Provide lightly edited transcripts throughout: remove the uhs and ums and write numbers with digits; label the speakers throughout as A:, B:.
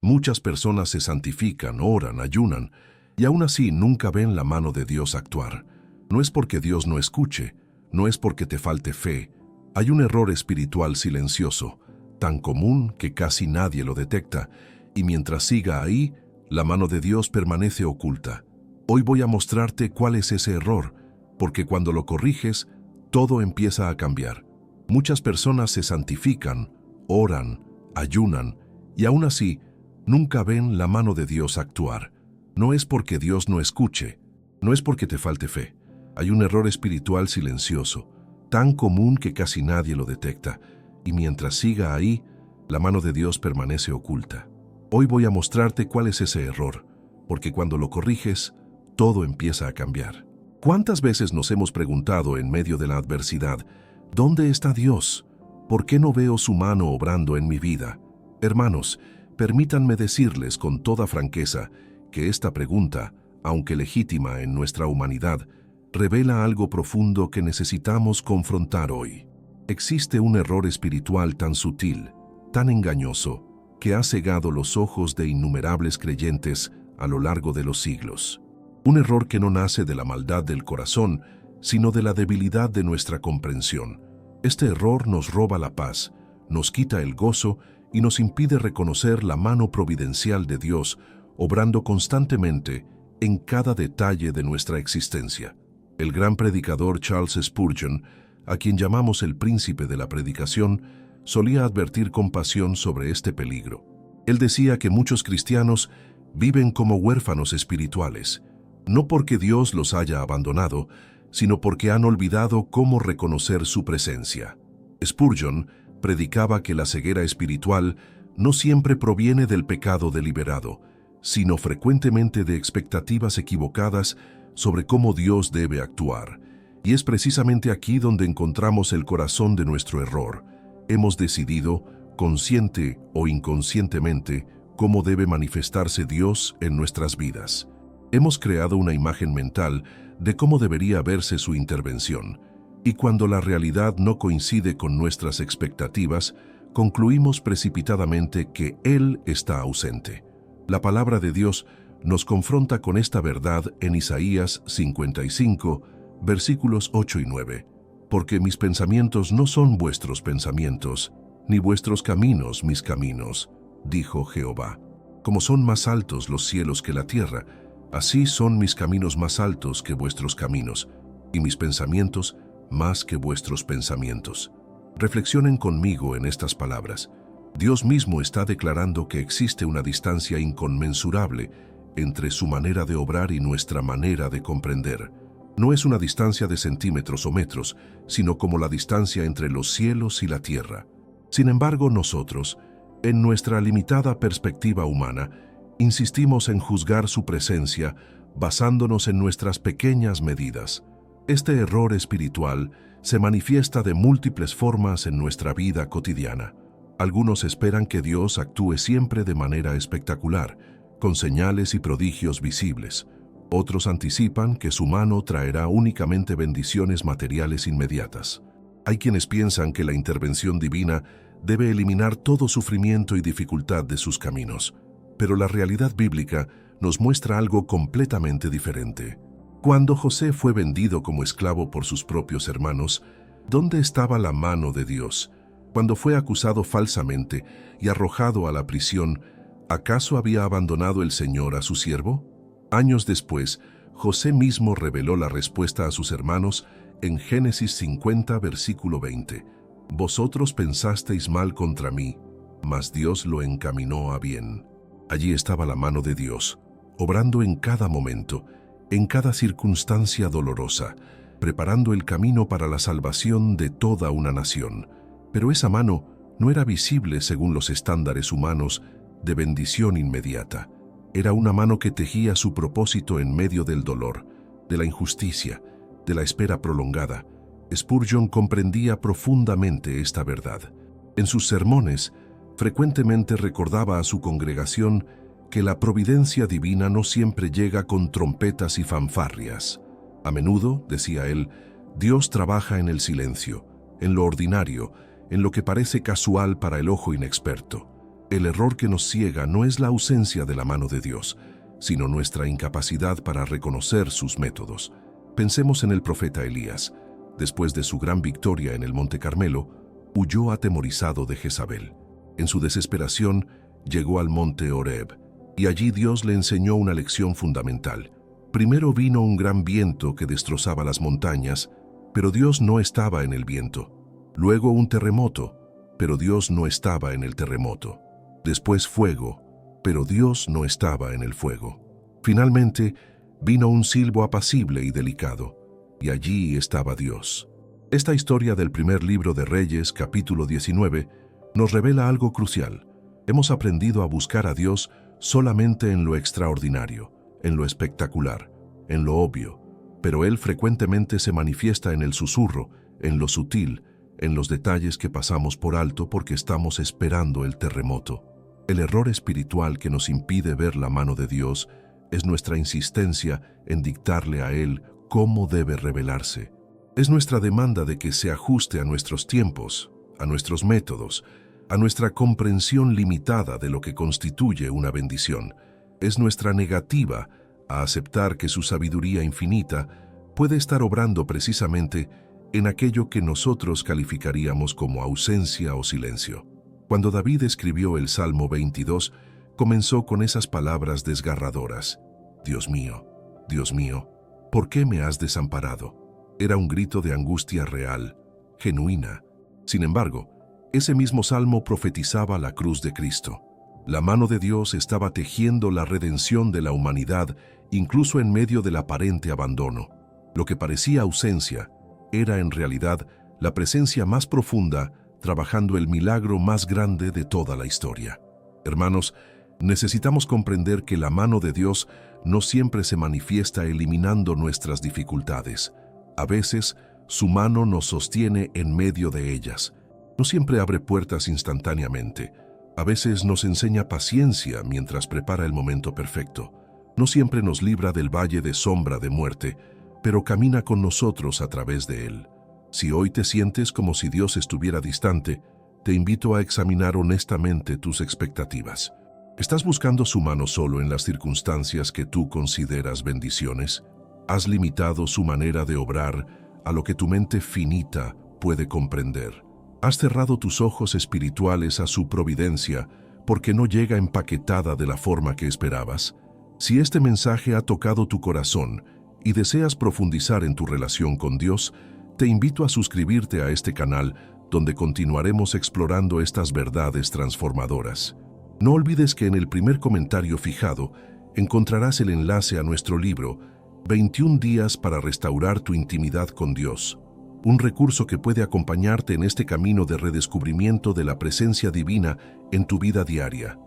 A: Muchas personas se santifican, oran, ayunan, y aún así nunca ven la mano de Dios actuar. No es porque Dios no escuche, no es porque te falte fe. Hay un error espiritual silencioso, tan común que casi nadie lo detecta, y mientras siga ahí, la mano de Dios permanece oculta. Hoy voy a mostrarte cuál es ese error, porque cuando lo corriges, todo empieza a cambiar. Muchas personas se santifican, oran, ayunan, y aún así, nunca ven la mano de Dios actuar. No es porque Dios no escuche, no es porque te falte fe. Hay un error espiritual silencioso, tan común que casi nadie lo detecta, y mientras siga ahí, la mano de Dios permanece oculta. Hoy voy a mostrarte cuál es ese error, porque cuando lo corriges, todo empieza a cambiar. ¿Cuántas veces nos hemos preguntado en medio de la adversidad, ¿dónde está Dios? ¿Por qué no veo su mano obrando en mi vida? Hermanos, permítanme decirles con toda franqueza que esta pregunta, aunque legítima en nuestra humanidad, revela algo profundo que necesitamos confrontar hoy. Existe un error espiritual tan sutil, tan engañoso, que ha cegado los ojos de innumerables creyentes a lo largo de los siglos. Un error que no nace de la maldad del corazón, sino de la debilidad de nuestra comprensión. Este error nos roba la paz, nos quita el gozo y nos impide reconocer la mano providencial de Dios, obrando constantemente en cada detalle de nuestra existencia. El gran predicador Charles Spurgeon, a quien llamamos el príncipe de la predicación, solía advertir con pasión sobre este peligro. Él decía que muchos cristianos viven como huérfanos espirituales, no porque Dios los haya abandonado, sino porque han olvidado cómo reconocer su presencia. Spurgeon predicaba que la ceguera espiritual no siempre proviene del pecado deliberado, sino frecuentemente de expectativas equivocadas sobre cómo Dios debe actuar. Y es precisamente aquí donde encontramos el corazón de nuestro error. Hemos decidido, consciente o inconscientemente, cómo debe manifestarse Dios en nuestras vidas. Hemos creado una imagen mental de cómo debería verse su intervención, y cuando la realidad no coincide con nuestras expectativas, concluimos precipitadamente que Él está ausente. La palabra de Dios nos confronta con esta verdad en Isaías 55, versículos 8 y 9. Porque mis pensamientos no son vuestros pensamientos, ni vuestros caminos mis caminos, dijo Jehová. Como son más altos los cielos que la tierra, así son mis caminos más altos que vuestros caminos, y mis pensamientos más que vuestros pensamientos. Reflexionen conmigo en estas palabras. Dios mismo está declarando que existe una distancia inconmensurable entre su manera de obrar y nuestra manera de comprender. No es una distancia de centímetros o metros, sino como la distancia entre los cielos y la tierra. Sin embargo, nosotros, en nuestra limitada perspectiva humana, insistimos en juzgar su presencia basándonos en nuestras pequeñas medidas. Este error espiritual se manifiesta de múltiples formas en nuestra vida cotidiana. Algunos esperan que Dios actúe siempre de manera espectacular, con señales y prodigios visibles. Otros anticipan que su mano traerá únicamente bendiciones materiales inmediatas. Hay quienes piensan que la intervención divina debe eliminar todo sufrimiento y dificultad de sus caminos. Pero la realidad bíblica nos muestra algo completamente diferente. Cuando José fue vendido como esclavo por sus propios hermanos, ¿dónde estaba la mano de Dios? Cuando fue acusado falsamente y arrojado a la prisión, ¿acaso había abandonado el Señor a su siervo? Años después, José mismo reveló la respuesta a sus hermanos en Génesis 50, versículo 20. Vosotros pensasteis mal contra mí, mas Dios lo encaminó a bien. Allí estaba la mano de Dios, obrando en cada momento, en cada circunstancia dolorosa, preparando el camino para la salvación de toda una nación. Pero esa mano no era visible según los estándares humanos de bendición inmediata. Era una mano que tejía su propósito en medio del dolor, de la injusticia, de la espera prolongada. Spurgeon comprendía profundamente esta verdad. En sus sermones, frecuentemente recordaba a su congregación que la providencia divina no siempre llega con trompetas y fanfarrias. A menudo, decía él, Dios trabaja en el silencio, en lo ordinario, en lo que parece casual para el ojo inexperto. El error que nos ciega no es la ausencia de la mano de Dios, sino nuestra incapacidad para reconocer sus métodos. Pensemos en el profeta Elías. Después de su gran victoria en el Monte Carmelo, huyó atemorizado de Jezabel. En su desesperación, llegó al monte Horeb, y allí Dios le enseñó una lección fundamental. Primero vino un gran viento que destrozaba las montañas, pero Dios no estaba en el viento. Luego un terremoto, pero Dios no estaba en el terremoto. Después fuego, pero Dios no estaba en el fuego. Finalmente, vino un silbo apacible y delicado, y allí estaba Dios. Esta historia del primer libro de Reyes, capítulo 19, nos revela algo crucial. Hemos aprendido a buscar a Dios solamente en lo extraordinario, en lo espectacular, en lo obvio, pero Él frecuentemente se manifiesta en el susurro, en lo sutil, en los detalles que pasamos por alto porque estamos esperando el terremoto. El error espiritual que nos impide ver la mano de Dios es nuestra insistencia en dictarle a Él cómo debe revelarse. Es nuestra demanda de que se ajuste a nuestros tiempos, a nuestros métodos, a nuestra comprensión limitada de lo que constituye una bendición. Es nuestra negativa a aceptar que su sabiduría infinita puede estar obrando precisamente en aquello que nosotros calificaríamos como ausencia o silencio. Cuando David escribió el Salmo 22, comenzó con esas palabras desgarradoras: Dios mío, ¿por qué me has desamparado? Era un grito de angustia real, genuina. Sin embargo, ese mismo salmo profetizaba la cruz de Cristo. La mano de Dios estaba tejiendo la redención de la humanidad, incluso en medio del aparente abandono. Lo que parecía ausencia era en realidad la presencia más profunda, trabajando el milagro más grande de toda la historia. Hermanos, necesitamos comprender que la mano de Dios no siempre se manifiesta eliminando nuestras dificultades. A veces, su mano nos sostiene en medio de ellas. No siempre abre puertas instantáneamente. A veces nos enseña paciencia mientras prepara el momento perfecto. No siempre nos libra del valle de sombra de muerte, pero camina con nosotros a través de él. Si hoy te sientes como si Dios estuviera distante, te invito a examinar honestamente tus expectativas. ¿Estás buscando su mano solo en las circunstancias que tú consideras bendiciones? ¿Has limitado su manera de obrar a lo que tu mente finita puede comprender? ¿Has cerrado tus ojos espirituales a su providencia porque no llega empaquetada de la forma que esperabas? Si este mensaje ha tocado tu corazón y deseas profundizar en tu relación con Dios, te invito a suscribirte a este canal donde continuaremos explorando estas verdades transformadoras. No olvides que en el primer comentario fijado encontrarás el enlace a nuestro libro 21 días para restaurar tu intimidad con Dios, un recurso que puede acompañarte en este camino de redescubrimiento de la presencia divina en tu vida diaria.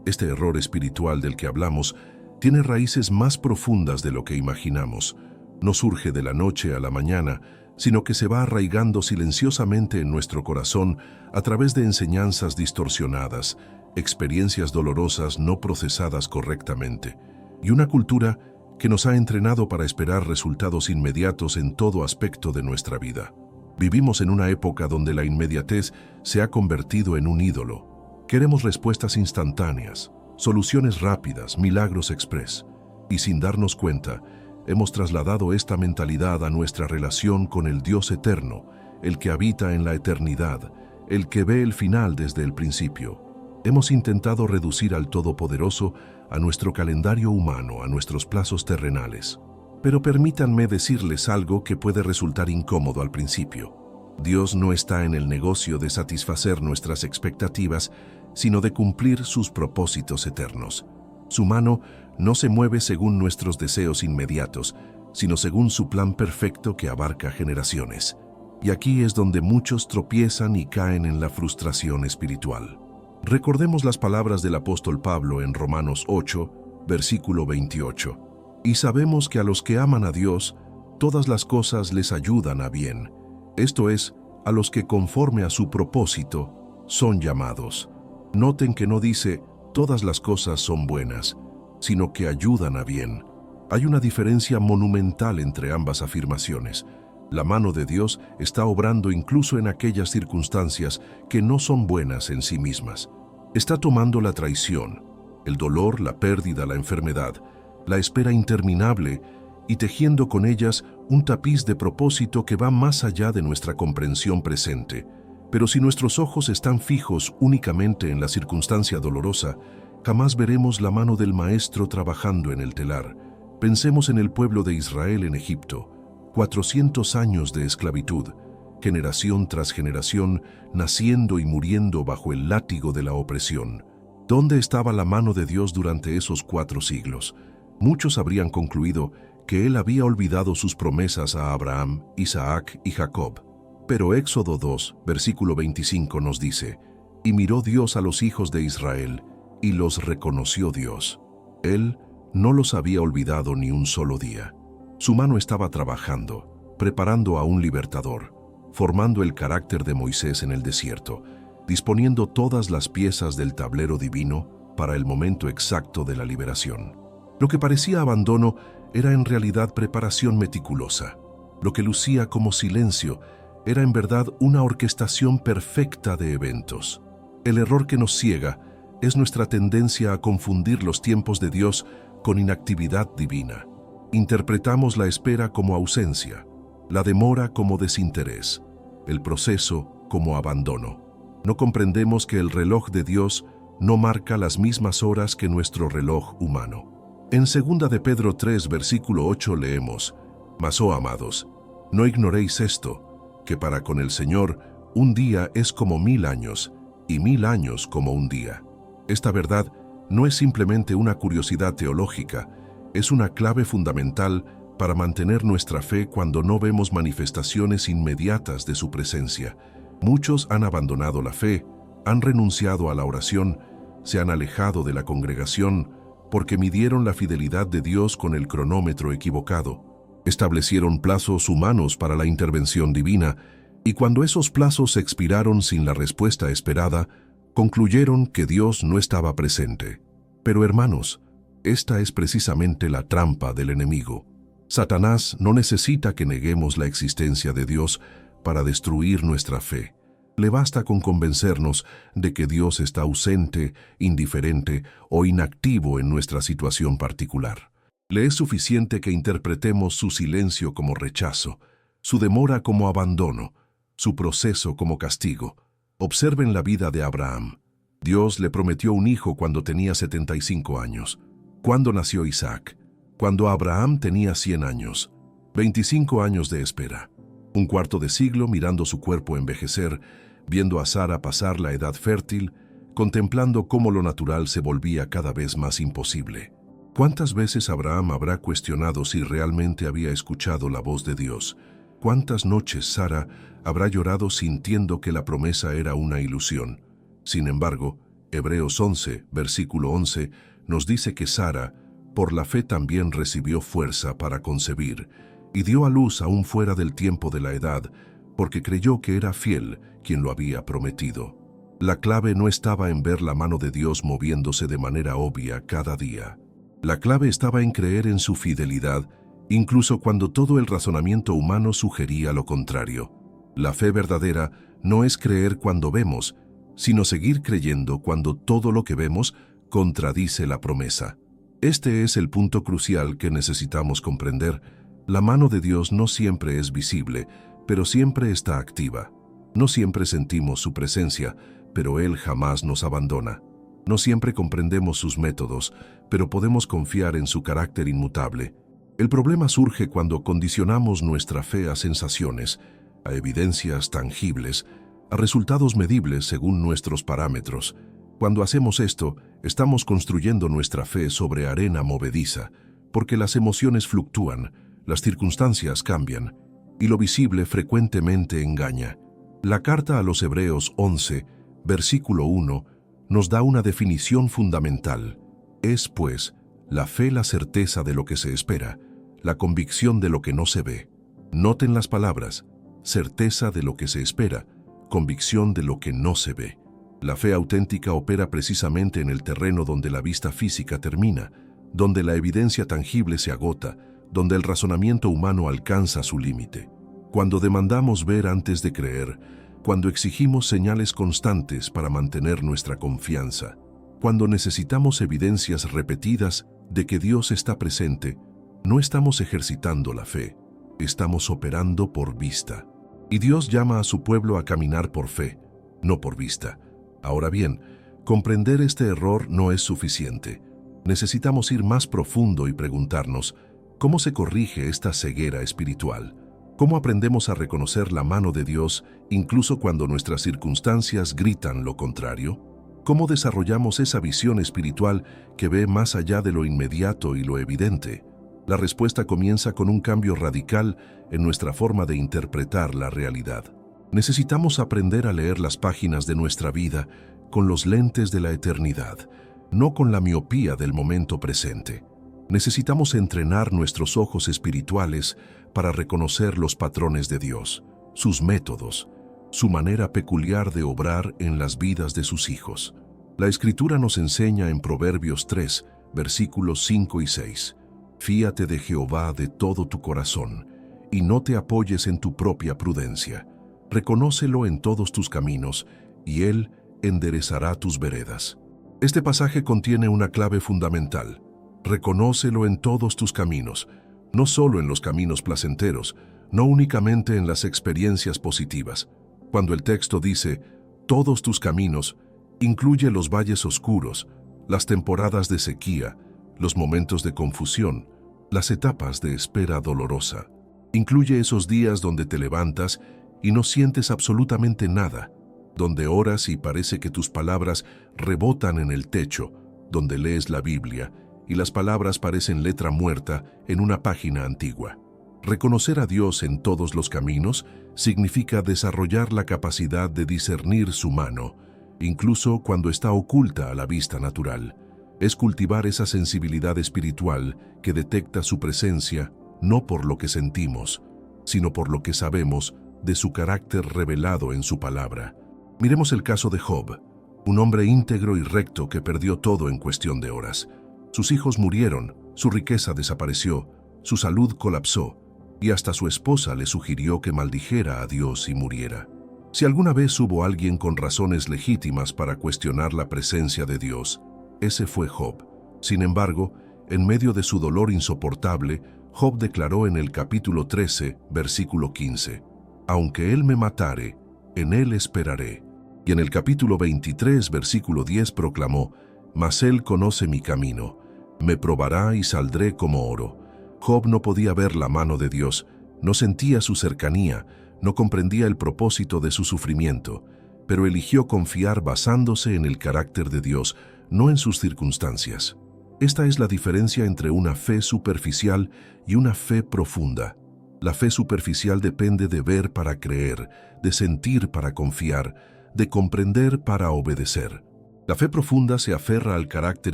A: Este error espiritual del que hablamos tiene raíces más profundas de lo que imaginamos. No surge de la noche a la mañana, sino que se va arraigando silenciosamente en nuestro corazón a través de enseñanzas distorsionadas, experiencias dolorosas no procesadas correctamente, y una cultura que nos ha entrenado para esperar resultados inmediatos en todo aspecto de nuestra vida. Vivimos en una época donde la inmediatez se ha convertido en un ídolo. Queremos respuestas instantáneas, soluciones rápidas, milagros express, y sin darnos cuenta, hemos trasladado esta mentalidad a nuestra relación con el Dios eterno, el que habita en la eternidad, el que ve el final desde el principio. Hemos intentado reducir al Todopoderoso a nuestro calendario humano, a nuestros plazos terrenales. Pero permítanme decirles algo que puede resultar incómodo al principio. Dios no está en el negocio de satisfacer nuestras expectativas, sino de cumplir sus propósitos eternos. Su mano no se mueve según nuestros deseos inmediatos, sino según su plan perfecto que abarca generaciones. Y aquí es donde muchos tropiezan y caen en la frustración espiritual. Recordemos las palabras del apóstol Pablo en Romanos 8, versículo 28. Y sabemos que a los que aman a Dios, todas las cosas les ayudan a bien. Esto es, a los que conforme a su propósito son llamados. Noten que no dice, todas las cosas son buenas, sino que ayudan a bien. Hay una diferencia monumental entre ambas afirmaciones. La mano de Dios está obrando incluso en aquellas circunstancias que no son buenas en sí mismas. Está tomando la traición, el dolor, la pérdida, la enfermedad, la espera interminable y tejiendo con ellas un tapiz de propósito que va más allá de nuestra comprensión presente. Pero si nuestros ojos están fijos únicamente en la circunstancia dolorosa, jamás veremos la mano del Maestro trabajando en el telar. Pensemos en el pueblo de Israel en Egipto, 400 años de esclavitud, generación tras generación, naciendo y muriendo bajo el látigo de la opresión. ¿Dónde estaba la mano de Dios durante esos 4 siglos? Muchos habrían concluido que Él había olvidado sus promesas a Abraham, Isaac y Jacob. Pero Éxodo 2, versículo 25 nos dice: «Y miró Dios a los hijos de Israel, y los reconoció Dios». Él no los había olvidado ni un solo día. Su mano estaba trabajando, preparando a un libertador, formando el carácter de Moisés en el desierto, disponiendo todas las piezas del tablero divino para el momento exacto de la liberación. Lo que parecía abandono era en realidad preparación meticulosa. Lo que lucía como silencio era en verdad una orquestación perfecta de eventos. El error que nos ciega es nuestra tendencia a confundir los tiempos de Dios con inactividad divina. Interpretamos la espera como ausencia, la demora como desinterés, el proceso como abandono. No comprendemos que el reloj de Dios no marca las mismas horas que nuestro reloj humano. En 2 de Pedro 3, versículo 8 leemos: «Mas, oh amados, no ignoréis esto, que para con el Señor un día es como 1000 años, y 1000 años como un día». Esta verdad no es simplemente una curiosidad teológica, es una clave fundamental para mantener nuestra fe cuando no vemos manifestaciones inmediatas de su presencia. Muchos han abandonado la fe, han renunciado a la oración, se han alejado de la congregación porque midieron la fidelidad de Dios con el cronómetro equivocado. Establecieron plazos humanos para la intervención divina, y cuando esos plazos expiraron sin la respuesta esperada, concluyeron que Dios no estaba presente. Pero hermanos, esta es precisamente la trampa del enemigo. Satanás no necesita que neguemos la existencia de Dios para destruir nuestra fe. Le basta con convencernos de que Dios está ausente, indiferente o inactivo en nuestra situación particular. Le es suficiente que interpretemos su silencio como rechazo, su demora como abandono, su proceso como castigo. Observen la vida de Abraham. Dios le prometió un hijo cuando tenía 75 años. ¿Cuándo nació Isaac? Cuando Abraham tenía 100 años. 25 años de espera. Un cuarto de siglo mirando su cuerpo envejecer, viendo a Sara pasar la edad fértil, contemplando cómo lo natural se volvía cada vez más imposible. ¿Cuántas veces Abraham habrá cuestionado si realmente había escuchado la voz de Dios? ¿Cuántas noches Sara habrá llorado sintiendo que la promesa era una ilusión? Sin embargo, Hebreos 11, versículo 11, nos dice que Sara, por la fe también recibió fuerza para concebir, y dio a luz aún fuera del tiempo de la edad, porque creyó que era fiel quien lo había prometido. La clave no estaba en ver la mano de Dios moviéndose de manera obvia cada día. La clave estaba en creer en su fidelidad, incluso cuando todo el razonamiento humano sugería lo contrario. La fe verdadera no es creer cuando vemos, sino seguir creyendo cuando todo lo que vemos contradice la promesa. Este es el punto crucial que necesitamos comprender. La mano de Dios no siempre es visible, pero siempre está activa. No siempre sentimos su presencia, pero Él jamás nos abandona. No siempre comprendemos sus métodos, pero podemos confiar en su carácter inmutable. El problema surge cuando condicionamos nuestra fe a sensaciones, a evidencias tangibles, a resultados medibles según nuestros parámetros. Cuando hacemos esto, estamos construyendo nuestra fe sobre arena movediza, porque las emociones fluctúan, las circunstancias cambian, y lo visible frecuentemente engaña. La carta a los Hebreos 11, versículo 1, nos da una definición fundamental. Es, pues, la fe la certeza de lo que se espera, la convicción de lo que no se ve. Noten las palabras: certeza de lo que se espera, convicción de lo que no se ve. La fe auténtica opera precisamente en el terreno donde la vista física termina, donde la evidencia tangible se agota, donde el razonamiento humano alcanza su límite. Cuando demandamos ver antes de creer, cuando exigimos señales constantes para mantener nuestra confianza, cuando necesitamos evidencias repetidas de que Dios está presente, no estamos ejercitando la fe, estamos operando por vista. Y Dios llama a su pueblo a caminar por fe, no por vista. Ahora bien, comprender este error no es suficiente. Necesitamos ir más profundo y preguntarnos, ¿cómo se corrige esta ceguera espiritual? ¿Cómo aprendemos a reconocer la mano de Dios incluso cuando nuestras circunstancias gritan lo contrario? ¿Cómo desarrollamos esa visión espiritual que ve más allá de lo inmediato y lo evidente? La respuesta comienza con un cambio radical en nuestra forma de interpretar la realidad. Necesitamos aprender a leer las páginas de nuestra vida con los lentes de la eternidad, no con la miopía del momento presente. Necesitamos entrenar nuestros ojos espirituales para reconocer los patrones de Dios, sus métodos, su manera peculiar de obrar en las vidas de sus hijos. La Escritura nos enseña en Proverbios 3, versículos 5 y 6. Fíate de Jehová de todo tu corazón, y no te apoyes en tu propia prudencia. Reconócelo en todos tus caminos, y Él enderezará tus veredas. Este pasaje contiene una clave fundamental. Reconócelo en todos tus caminos, no solo en los caminos placenteros, no únicamente en las experiencias positivas. Cuando el texto dice, todos tus caminos, incluye los valles oscuros, las temporadas de sequía, los momentos de confusión, las etapas de espera dolorosa. Incluye esos días donde te levantas y no sientes absolutamente nada, donde oras y parece que tus palabras rebotan en el techo, donde lees la Biblia y las palabras parecen letra muerta en una página antigua. Reconocer a Dios en todos los caminos significa desarrollar la capacidad de discernir su mano, incluso cuando está oculta a la vista natural. Es cultivar esa sensibilidad espiritual que detecta su presencia no por lo que sentimos, sino por lo que sabemos de su carácter revelado en su palabra. Miremos el caso de Job, un hombre íntegro y recto que perdió todo en cuestión de horas. Sus hijos murieron, su riqueza desapareció, su salud colapsó, y hasta su esposa le sugirió que maldijera a Dios y muriera. Si alguna vez hubo alguien con razones legítimas para cuestionar la presencia de Dios, ese fue Job. Sin embargo, en medio de su dolor insoportable, Job declaró en el capítulo 13, versículo 15, «Aunque él me matare, en él esperaré». Y en el capítulo 23, versículo 10 proclamó, «Mas él conoce mi camino, me probará y saldré como oro». Job no podía ver la mano de Dios, no sentía su cercanía, no comprendía el propósito de su sufrimiento, pero eligió confiar basándose en el carácter de Dios, no en sus circunstancias. Esta es la diferencia entre una fe superficial y una fe profunda. La fe superficial depende de ver para creer, de sentir para confiar, de comprender para obedecer. La fe profunda se aferra al carácter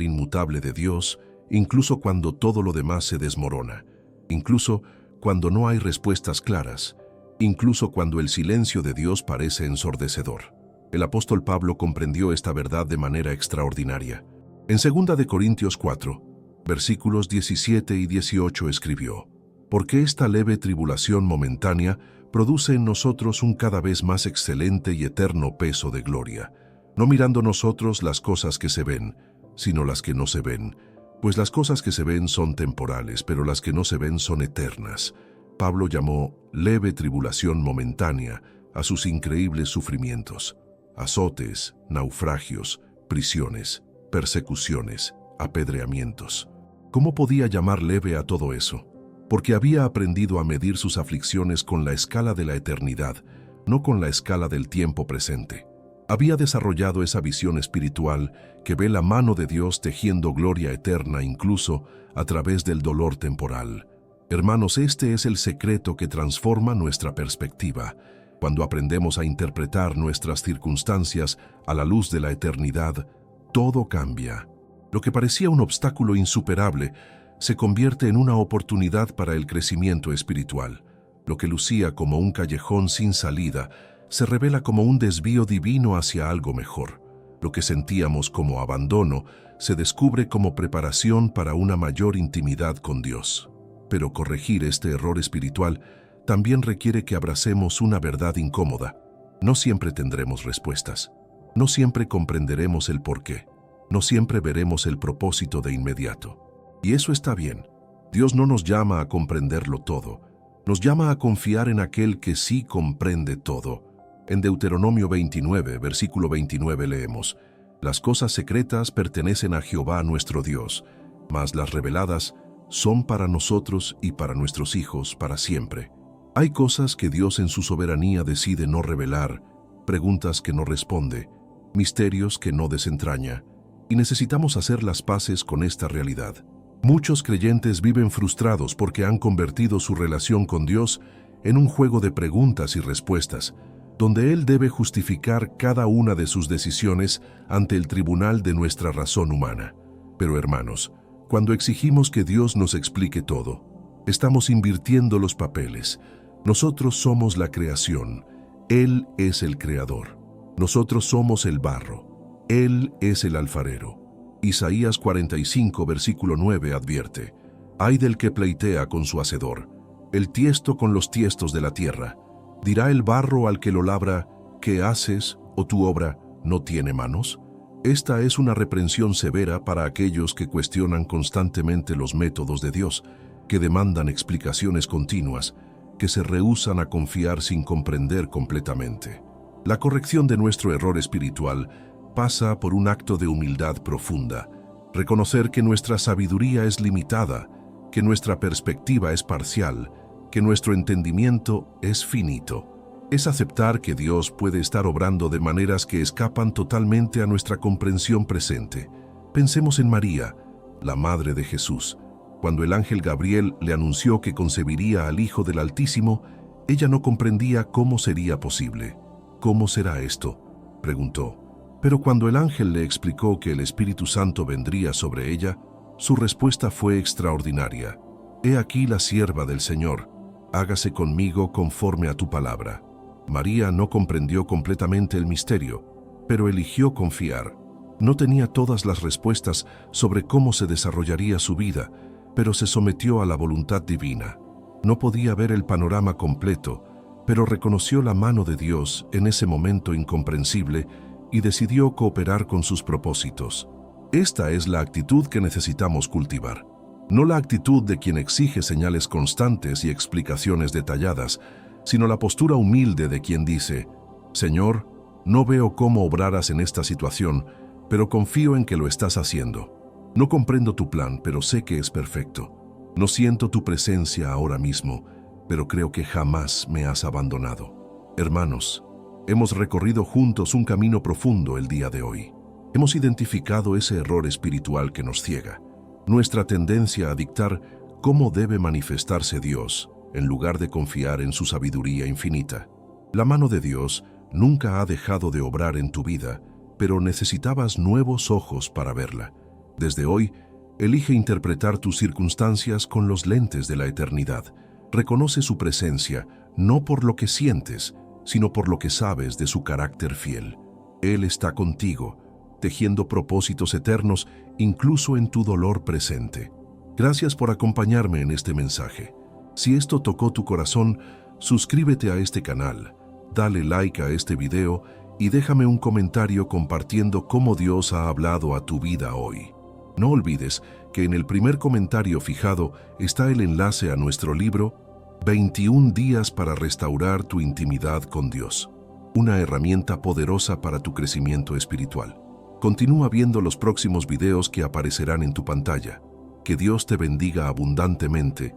A: inmutable de Dios, incluso cuando todo lo demás se desmorona, incluso cuando no hay respuestas claras, incluso cuando el silencio de Dios parece ensordecedor. El apóstol Pablo comprendió esta verdad de manera extraordinaria. En 2 de Corintios 4, versículos 17 y 18 escribió, «Porque esta leve tribulación momentánea produce en nosotros un cada vez más excelente y eterno peso de gloria, no mirando nosotros las cosas que se ven, sino las que no se ven, pues las cosas que se ven son temporales, pero las que no se ven son eternas». Pablo llamó leve tribulación momentánea a sus increíbles sufrimientos, azotes, naufragios, prisiones, persecuciones, apedreamientos. ¿Cómo podía llamar leve a todo eso? Porque había aprendido a medir sus aflicciones con la escala de la eternidad, no con la escala del tiempo presente. Había desarrollado esa visión espiritual que ve la mano de Dios tejiendo gloria eterna incluso a través del dolor temporal. Hermanos, este es el secreto que transforma nuestra perspectiva. Cuando aprendemos a interpretar nuestras circunstancias a la luz de la eternidad, todo cambia. Lo que parecía un obstáculo insuperable se convierte en una oportunidad para el crecimiento espiritual. Lo que lucía como un callejón sin salida se revela como un desvío divino hacia algo mejor. Lo que sentíamos como abandono se descubre como preparación para una mayor intimidad con Dios. Pero corregir este error espiritual también requiere que abracemos una verdad incómoda. No siempre tendremos respuestas. No siempre comprenderemos el porqué. No siempre veremos el propósito de inmediato. Y eso está bien. Dios no nos llama a comprenderlo todo. Nos llama a confiar en aquel que sí comprende todo. En Deuteronomio 29, versículo 29 leemos: «Las cosas secretas pertenecen a Jehová nuestro Dios, mas las reveladas son para nosotros y para nuestros hijos para siempre». Hay cosas que Dios en su soberanía decide no revelar, preguntas que no responde, misterios que no desentraña, y necesitamos hacer las paces con esta realidad. Muchos creyentes viven frustrados porque han convertido su relación con Dios en un juego de preguntas y respuestas, donde Él debe justificar cada una de sus decisiones ante el tribunal de nuestra razón humana. Pero hermanos, cuando exigimos que Dios nos explique todo, estamos invirtiendo los papeles. Nosotros somos la creación, Él es el creador. Nosotros somos el barro, Él es el alfarero. Isaías 45, versículo 9 advierte: «Ay del que pleitea con su hacedor, el tiesto con los tiestos de la tierra. Dirá el barro al que lo labra: ¿qué haces, o tu obra no tiene manos?». Esta es una reprensión severa para aquellos que cuestionan constantemente los métodos de Dios, que demandan explicaciones continuas, que se rehúsan a confiar sin comprender completamente. La corrección de nuestro error espiritual pasa por un acto de humildad profunda, reconocer que nuestra sabiduría es limitada, que nuestra perspectiva es parcial, que nuestro entendimiento es finito. Es aceptar que Dios puede estar obrando de maneras que escapan totalmente a nuestra comprensión presente. Pensemos en María, la madre de Jesús. Cuando el ángel Gabriel le anunció que concebiría al Hijo del Altísimo, ella no comprendía cómo sería posible. «¿Cómo será esto?», preguntó. Pero cuando el ángel le explicó que el Espíritu Santo vendría sobre ella, su respuesta fue extraordinaria. «He aquí la sierva del Señor, hágase conmigo conforme a tu palabra». María no comprendió completamente el misterio, pero eligió confiar. No tenía todas las respuestas sobre cómo se desarrollaría su vida, pero se sometió a la voluntad divina. No podía ver el panorama completo, pero reconoció la mano de Dios en ese momento incomprensible y decidió cooperar con sus propósitos. Esta es la actitud que necesitamos cultivar. No la actitud de quien exige señales constantes y explicaciones detalladas, sino la postura humilde de quien dice: «Señor, no veo cómo obrarás en esta situación, pero confío en que lo estás haciendo. No comprendo tu plan, pero sé que es perfecto. No siento tu presencia ahora mismo, pero creo que jamás me has abandonado». Hermanos, hemos recorrido juntos un camino profundo el día de hoy. Hemos identificado ese error espiritual que nos ciega, nuestra tendencia a dictar cómo debe manifestarse Dios, en lugar de confiar en su sabiduría infinita. La mano de Dios nunca ha dejado de obrar en tu vida, pero necesitabas nuevos ojos para verla. Desde hoy, elige interpretar tus circunstancias con los lentes de la eternidad. Reconoce su presencia, no por lo que sientes, sino por lo que sabes de su carácter fiel. Él está contigo, tejiendo propósitos eternos incluso en tu dolor presente. Gracias por acompañarme en este mensaje. Si esto tocó tu corazón, suscríbete a este canal, dale like a este video y déjame un comentario compartiendo cómo Dios ha hablado a tu vida hoy. No olvides que en el primer comentario fijado está el enlace a nuestro libro 21 días para restaurar tu intimidad con Dios, una herramienta poderosa para tu crecimiento espiritual. Continúa viendo los próximos videos que aparecerán en tu pantalla. Que Dios te bendiga abundantemente